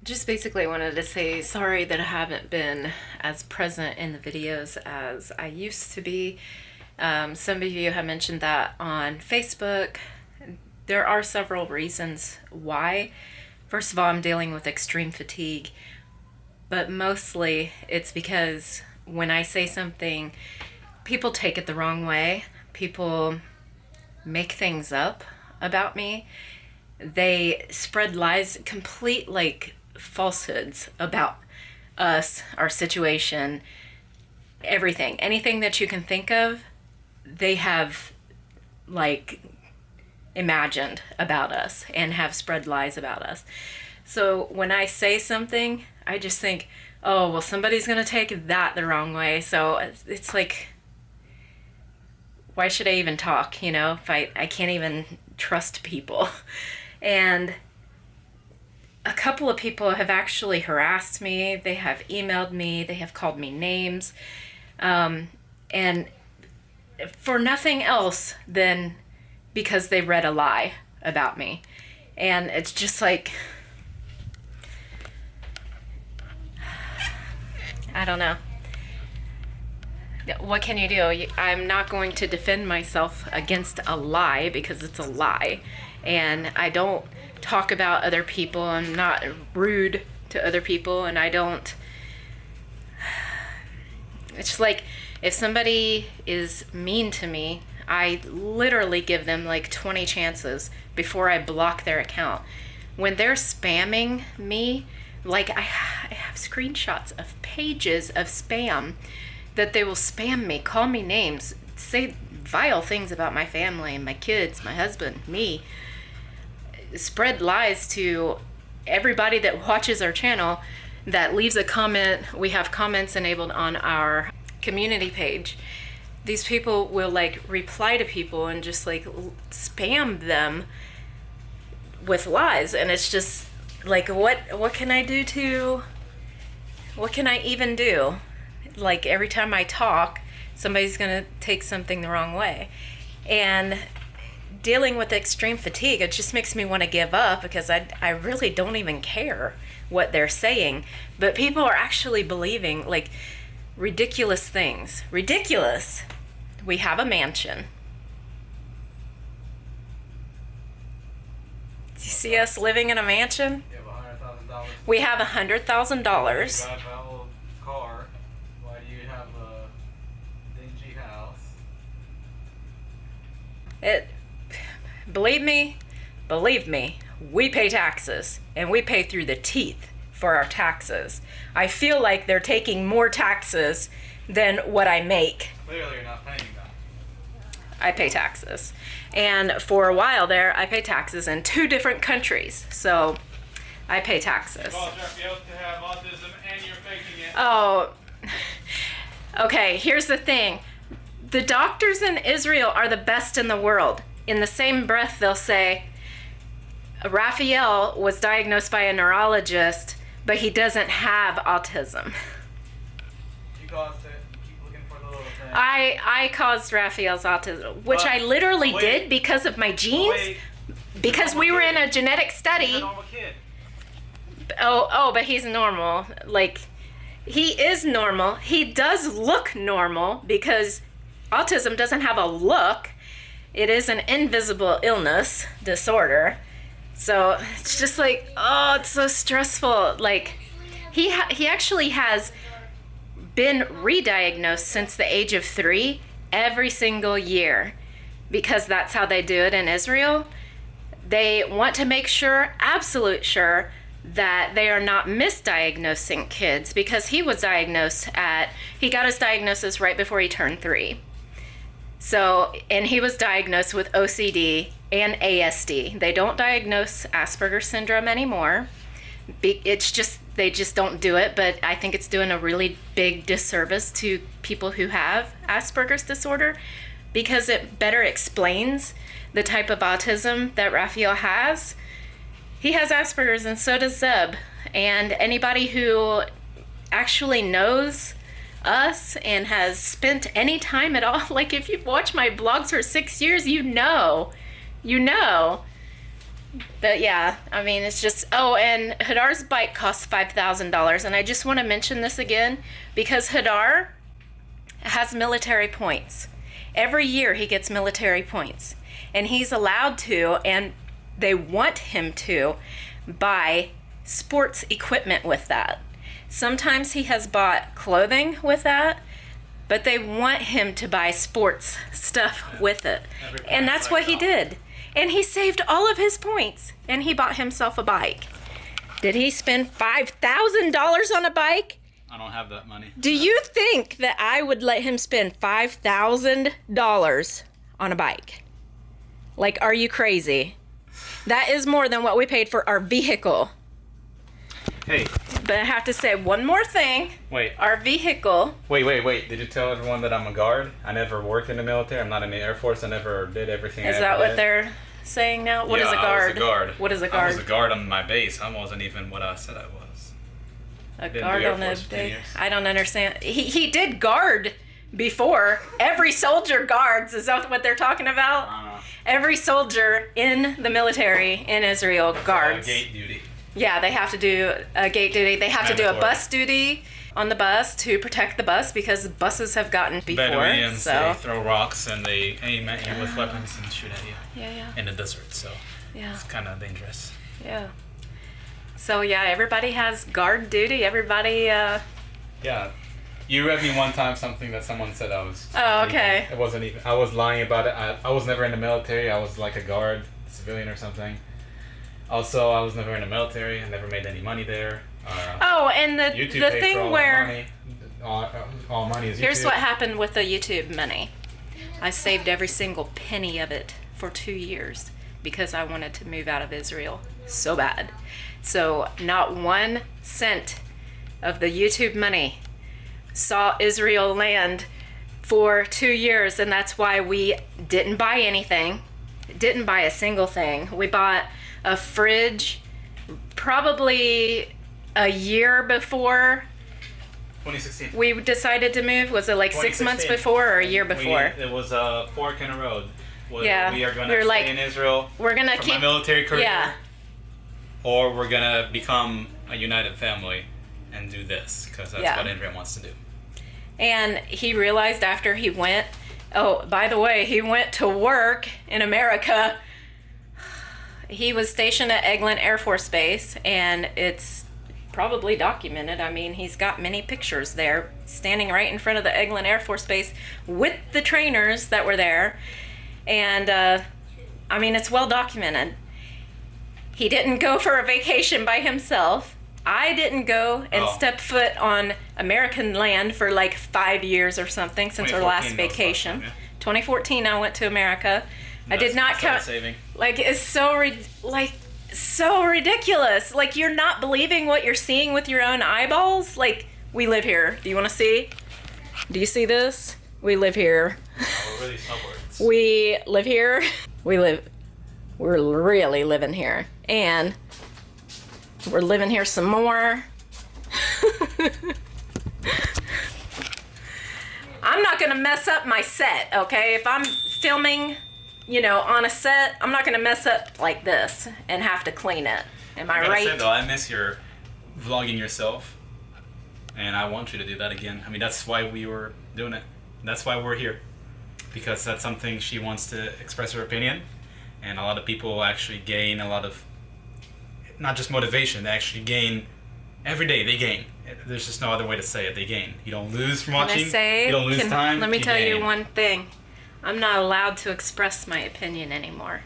Just basically wanted to say sorry that I haven't been as present in the videos as I used to be. Some of you have mentioned that on Facebook. There are several reasons why. First of all, I'm dealing with extreme fatigue, but mostly it's because when I say something, people take it the wrong way. People make things up about me. They spread lies, complete falsehoods about us, our situation, everything. Anything that you can think of, they have like imagined about us and have spread lies about us. So when I say something, I just think, oh, well, somebody's going to take that the wrong way. So it's like, why should I even talk, if I can't even trust people? And a couple of people have actually harassed me. They have emailed me. They have called me names. And for nothing else than because they read a lie about me. And it's just like, I don't know. What can you do? I'm not going to defend myself against a lie because it's a lie. And I don't talk about other people. I'm not rude to other people. And I don't... It's like if somebody is mean to me, I literally give them like 20 chances before I block their account. When they're spamming me, like I have screenshots of pages of spam that they will spam me, call me names, say vile things about my family and my kids, my husband, me, spread lies to everybody that watches our channel, that leaves a comment. We have comments enabled on our community page. These people will reply to people and just spam them with lies, and it's just what can I do what can I even do? Every time I talk, somebody's gonna take something the wrong way. And dealing with extreme fatigue, it just makes me want to give up because I really don't even care what they're saying. But people are actually believing ridiculous things. Ridiculous. We have a mansion. Do you see us living in a mansion? You have $100,000. We have $100,000. You drive an old car. Why do you have a dingy house? Believe me, we pay taxes, and we pay through the teeth for our taxes. I feel like they're taking more taxes than what I make. Clearly you're not paying that. I pay taxes. And for a while there, I pay taxes in 2 different countries. So I pay taxes. You to have autism and you're faking it. Oh, okay, here's the thing. The doctors in Israel are the best in the world. In the same breath, they'll say, Raphael was diagnosed by a neurologist, but he doesn't have autism. You caused it. You keep looking for the little thing. I caused Raphael's autism, which I literally did because of my genes. Because we were in a genetic study. He's a normal kid. But he's normal. He is normal. He does look normal because autism doesn't have a look. It is an invisible illness disorder. So it's just it's so stressful. He actually has been re-diagnosed since the age of 3 every single year, because that's how they do it in Israel. They want to make sure, absolute sure, that they are not misdiagnosing kids, because he got his diagnosis right before he turned 3. So, and he was diagnosed with OCD and ASD. They don't diagnose Asperger's syndrome anymore. They just don't do it, but I think it's doing a really big disservice to people who have Asperger's disorder, because it better explains the type of autism that Raphael has. He has Asperger's, and so does Zeb. And anybody who actually knows us and has spent any time at all, if you've watched my blogs for 6 years, you know But yeah, I mean, it's just, oh, and Hadar's bike costs $5,000. And I just want to mention this again because Hadar has military points. Every year he gets military points. And he's allowed to, and they want him to, buy sports equipment with that. Sometimes he has bought clothing with that, but they want him to buy sports stuff with it. And that's what he did. And he saved all of his points, and he bought himself a bike. Did he spend $5,000 on a bike? I don't have that money. Do you think that I would let him spend $5,000 on a bike? Like, are you crazy? That is more than what we paid for our vehicle. Hey. But I have to say one more thing. Wait. Our vehicle. Wait. Did you tell everyone that I'm a guard? I never worked in the military. I'm not in the Air Force. I never did everything. Is that what they're saying now? What is a guard? I was a guard. What is a guard? I was a guard on my base. I wasn't even what I said I was. A guard on a base? I don't understand. He did guard before. Every soldier guards. Is that what they're talking about? Every soldier in the military in Israel guards. Gate duty. Yeah, they have to do a gate duty. They have to do a bus duty on the bus to protect the bus because buses have gotten before. Bedouins, they throw rocks and they aim at you with weapons and shoot at you. Yeah. In the desert, so it's kind of dangerous. Yeah. So yeah, everybody has guard duty. Everybody. Yeah. You read me one time something that someone said I was. Oh, okay. It wasn't even. I was lying about it. I was never in the military. I was like a guard, civilian or something. Also, I was never in the military. I never made any money there. And the thing where all money is YouTube. Here's what happened with the YouTube money. I saved every single penny of it for 2 years because I wanted to move out of Israel so bad. So not 1 cent of the YouTube money saw Israel land for 2 years, and that's why we didn't buy anything. Didn't buy a single thing. We bought a fridge probably a year before 2016. we decided to move. Was it like 6 months before or a year before? It was a fork in the road. We are going to stay in Israel. We're going to keep my military career. Yeah. Or we're going to become a united family and do this because that's what Andrea wants to do. And he realized after he went, oh, by the way, he went to work in America. He was stationed at Eglin Air Force Base, and it's probably documented. I mean, he's got many pictures there, standing right in front of the Eglin Air Force Base with the trainers that were there. And, I mean, it's well documented. He didn't go for a vacation by himself. I didn't go and step foot on American land for like 5 years or something since our last vacation. 2014, I went to America. I did not come. Like, it's so ridiculous. Like, you're not believing what you're seeing with your own eyeballs. Like, we live here. Do you want to see? Do you see this? We live here. We're really snowbirds. We live here. We're really living here. And we're living here some more. I'm not gonna mess up my set, okay? If I'm filming, on a set, I'm not gonna mess up like this and have to clean it. Am I right? Say, though, I miss your vlogging yourself, and I want you to do that again. I mean, that's why we were doing it. That's why we're here, because that's something she wants to express her opinion, and a lot of people actually gain a lot of, not just motivation, they actually gain every day. They gain. There's just no other way to say it. They gain. You don't lose from watching. You don't lose time. Let me tell you one thing. I'm not allowed to express my opinion anymore.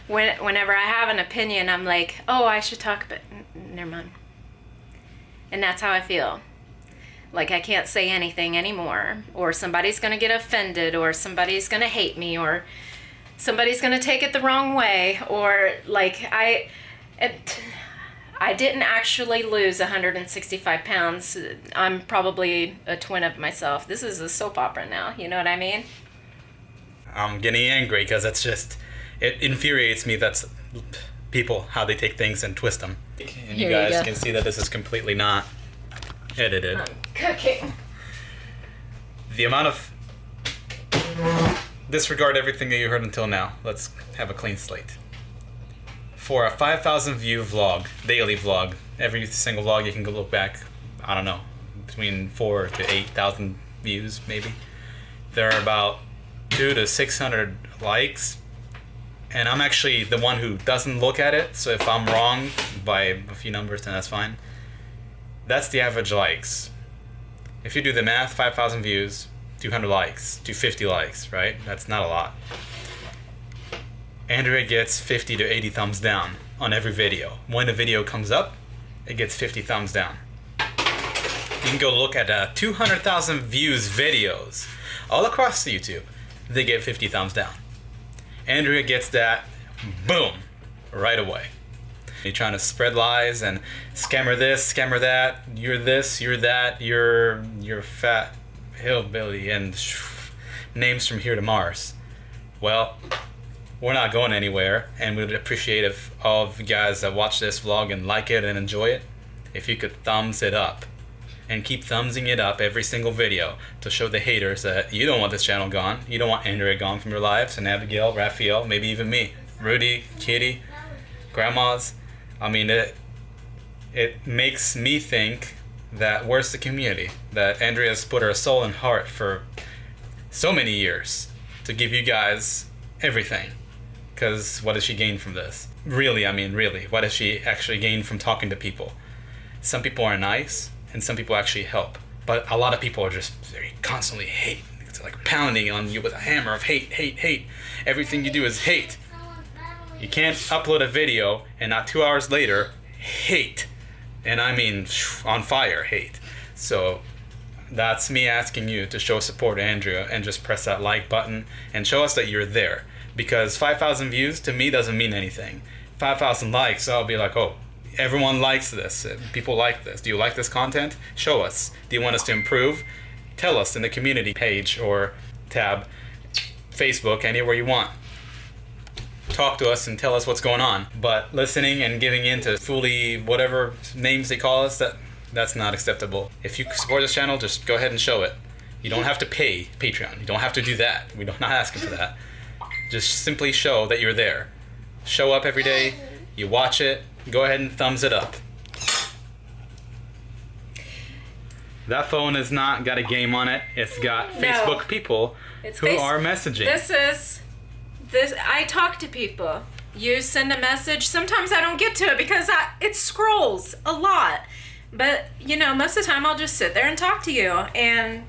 Whenever I have an opinion, I'm like, oh, I should talk about. Never mind. And that's how I feel. Like, I can't say anything anymore, or somebody's gonna get offended, or somebody's gonna hate me, or somebody's gonna take it the wrong way, or like I didn't actually lose 165 pounds. I'm probably a twin of myself. This is a soap opera now. You know what I mean? I'm getting angry because it infuriates me that's people, how they take things and twist them. And you guys can see that this is completely not edited. I'm cooking. The amount of... Disregard everything that you heard until now. Let's have a clean slate. for a 5,000 view vlog, daily vlog. Every single vlog you can go look back, I don't know, between 4,000 to 8,000 views maybe. There are about 200 to 600 likes, and I'm actually the one who doesn't look at it, so if I'm wrong by a few numbers, then that's fine. That's the average likes. If you do the math, 5,000 views, 200 likes, 250 likes, right? That's not a lot. Andrea gets 50 to 80 thumbs down on every video. When a video comes up, it gets 50 thumbs down. You can go look at 200,000 views videos all across YouTube. They get 50 thumbs down. Andrea gets that, boom, right away. You're trying to spread lies and scammer this, scammer that. You're this, you're that. You're fat hillbilly and names from here to Mars. Well, we're not going anywhere, and we'd appreciate if all of you guys that watch this vlog and like it and enjoy it, if you could thumbs it up. And keep thumbsing it up every single video to show the haters that you don't want this channel gone. You don't want Andrea gone from your lives, and Abigail, Raphael, maybe even me, Rudy, Kitty, grandmas. I mean, it makes me think that where's the community? That Andrea's put her soul and heart for so many years to give you guys everything. Because what does she gain from this? Really, I mean, really, what does she actually gain from talking to people? Some people are nice, and some people actually help. But a lot of people are just very constantly hate. It's like pounding on you with a hammer of hate, hate, hate. Everything you do is hate. You can't upload a video and not 2 hours later, hate. And I mean, on fire hate. So that's me asking you to show support to Andrea and just press that like button and show us that you're there. Because 5,000 views to me doesn't mean anything. 5,000 likes, I'll be like, oh, everyone likes this. People like this. Do you like this content? Show us. Do you want us to improve? Tell us in the community page or tab, Facebook, anywhere you want. Talk to us and tell us what's going on. But listening and giving in to Fooly, whatever names they call us, that's not acceptable. If you support this channel, just go ahead and show it. You don't have to pay Patreon. You don't have to do that. We're not asking for that. Just simply show that you're there. Show up every day. You watch it. Go ahead and thumbs it up. That phone has not got a game on it. It's got Facebook people who are messaging. I talk to people. You send a message. Sometimes I don't get to it because it scrolls a lot. But, most of the time I'll just sit there and talk to you. And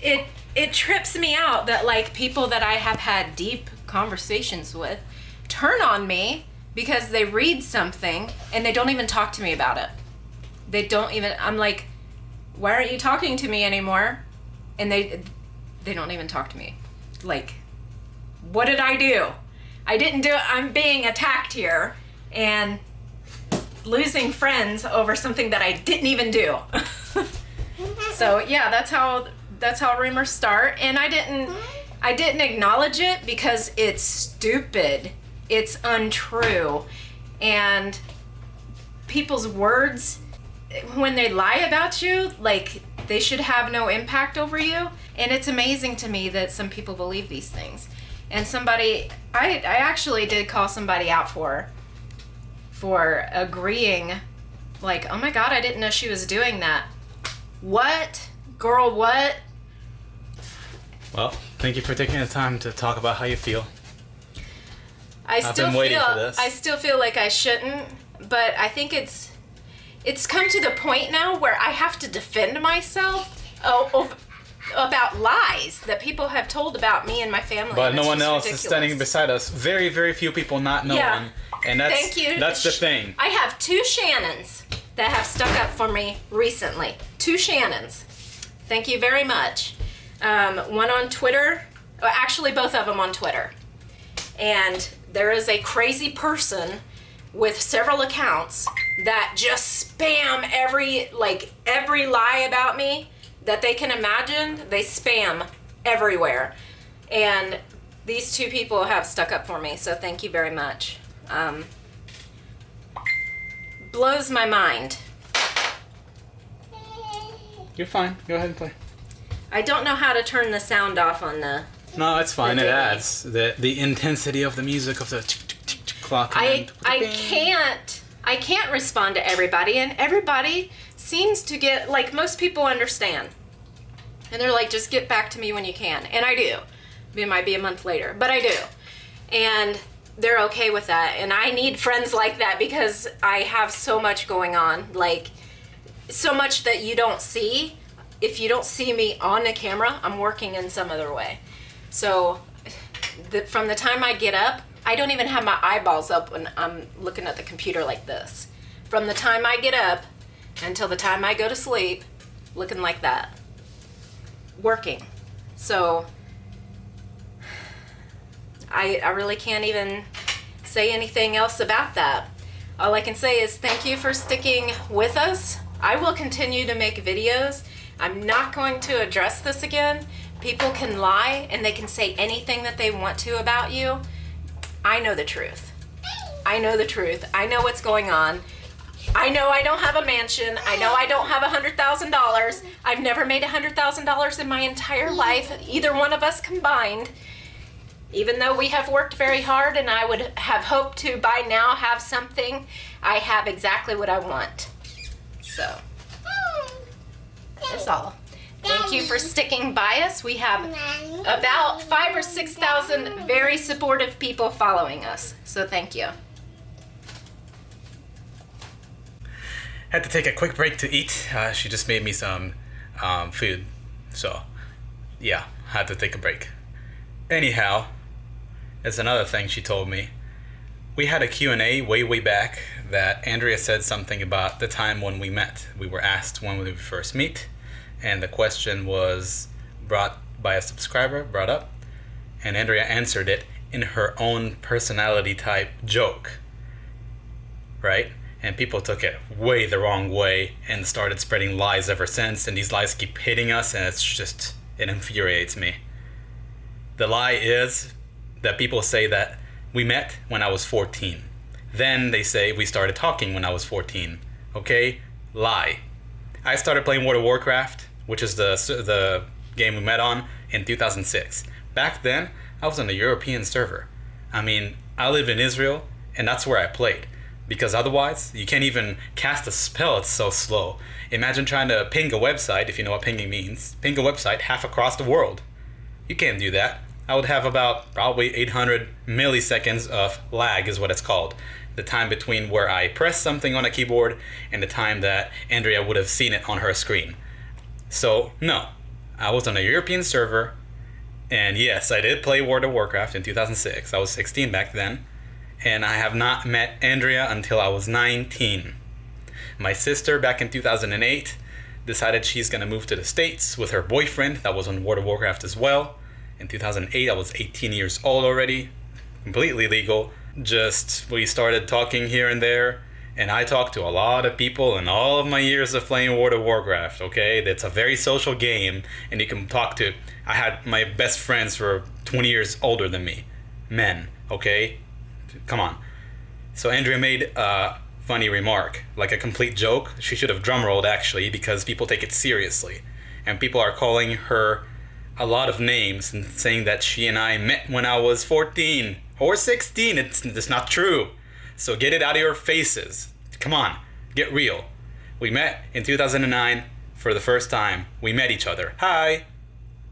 it trips me out that, like, people that I have had deep conversations with turn on me because they read something and they don't even talk to me about it. I'm like, why aren't you talking to me anymore? And they don't even talk to me. Like, what did I do? I didn't do it. I'm being attacked here and losing friends over something that I didn't even do. So yeah, that's how rumors start. And I didn't acknowledge it because it's stupid. It's untrue. And people's words, when they lie about you, like, they should have no impact over you. And it's amazing to me that some people believe these things. And I actually did call somebody out for agreeing, like, oh my God, I didn't know she was doing that. What? Girl, what? Well, thank you for taking the time to talk about how you feel. I've been waiting for this. I still feel like I shouldn't, but I think it's come to the point now where I have to defend myself about lies that people have told about me and my family. But no one else is standing beside us. Very, very few people, not no one. And Thank you. That's the thing. I have 2 Shannons that have stuck up for me recently. 2 Shannons. Thank you very much. One on Twitter. Well, actually, both of them on Twitter. And there is a crazy person with several accounts that just spam every lie about me that they can imagine. They spam everywhere. And these 2 people have stuck up for me, so thank you very much. Blows my mind. You're fine. Go ahead and play. I don't know how to turn the sound off on the... No, it's fine. It adds the intensity of the music of the I can't respond to everybody, and everybody seems to get, like, most people understand. And they're like, just get back to me when you can. And I do. It might be a month later, but I do. And they're okay with that. And I need friends like that because I have so much going on. Like, so much that you don't see. If you don't see me on the camera, I'm working in some other way. So from the time I get up, I don't even have my eyeballs up when I'm looking at the computer like this. From the time I get up until the time I go to sleep, looking like that. Working. So I really can't even say anything else about that. All I can say is thank you for sticking with us. I will continue to make videos. I'm not going to address this again. People can lie and they can say anything that they want to about you. I know the truth. I know the truth. I know what's going on. I know I don't have a mansion. I know I don't have $100,000. I've never made $100,000 in my entire life, either one of us combined. Even though we have worked very hard and I would have hoped to by now have something, I have exactly what I want. So, that's all. Thank you for sticking by us. We have about 5,000 or 6,000 very supportive people following us. So thank you. Had to take a quick break to eat. She just made me some food. So, yeah, had to take a break. Anyhow, there's another thing she told me. We had a Q&A way back that Andrea said something about the time when we met. We were asked when we first meet, and the question was brought by a subscriber, brought up, and Andrea answered it in her own personality type joke, right? And people took it way the wrong way and started spreading lies ever since, and these lies keep hitting us, and it infuriates me. The lie is that people say that we met when I was 14. Then they say we started talking when I was 14. Okay? Lie. I started playing World of Warcraft, which is the game we met on, in 2006. Back then, I was on a European server. I mean, I live in Israel, and that's where I played. Because otherwise, you can't even cast a spell, it's so slow. Imagine trying to ping a website, if you know what pinging means. Ping a website half across the world. You can't do that. I would have about probably 800 milliseconds of lag is what it's called. The time between where I press something on a keyboard and the time that Andrea would have seen it on her screen. So, no. I was on a European server, and yes, I did play World of Warcraft in 2006. I was 16 back then. And I have not met Andrea until I was 19. My sister, back in 2008, decided she's going to move to the States with her boyfriend that was on World of Warcraft as well. In 2008, I was 18 years old already, completely legal. We started talking here and there, and I talked to a lot of people in all of my years of playing World of Warcraft, okay? It's a very social game, and you can talk to... I had my best friends were 20 years older than me. Men, okay? Come on. So Andrea made a funny remark, like a complete joke. She should have drumrolled, actually, because people take it seriously. And people are calling her a lot of names and saying that she and I met when I was 14 or 16. It's not true. So get it out of your faces. Come on, get real. We met in 2009 for the first time. We met each other. Hi.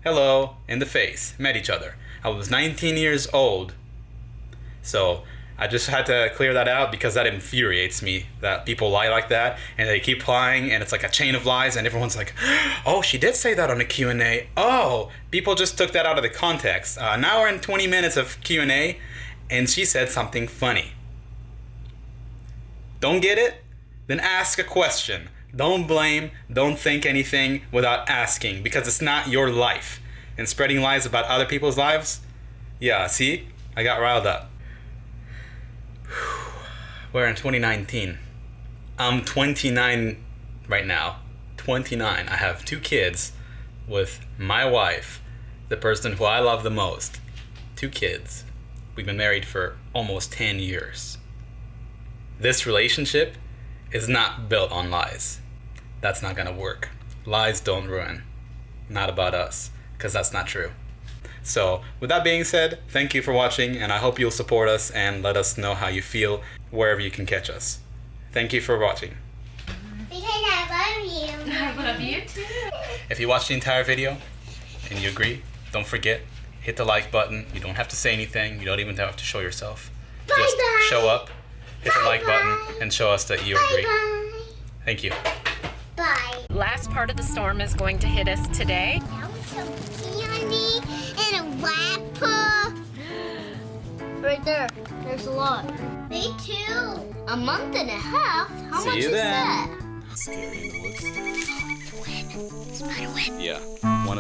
Hello. In the face. Met each other. I was 19 years old. So I just had to clear that out because that infuriates me that people lie like that and they keep lying and it's like a chain of lies and everyone's like, oh, she did say that on a Q&A. Oh, people just took that out of the context. Now we're in 20 minutes of Q&A and she said something funny. Don't get it? Then ask a question. Don't blame, don't think anything without asking because it's not your life. And spreading lies about other people's lives? Yeah, see? I got riled up. We're in 2019. I'm 29 right now. 29. I have 2 kids with my wife, the person who I love the most. 2 kids. We've been married for almost 10 years. This relationship is not built on lies. That's not gonna work. Lies don't ruin. Not about us, because that's not true. So with that being said, thank you for watching, and I hope you'll support us and let us know how you feel wherever you can catch us. Thank you for watching. Because I love you. I love you too. If you watched the entire video and you agree, don't forget, hit the like button. You don't have to say anything. You don't even have to show yourself. Just Bye-bye. show up, hit the like button, Bye-bye. and show us that you agree. Bye-bye. Thank you. Bye. Last part of the storm is going to hit us today. That was some candy and a apple. Right there. There's a lot. Me too. A month and a half? How See much you is then. that? Scary in the woods. Web. Spider web. Yeah. One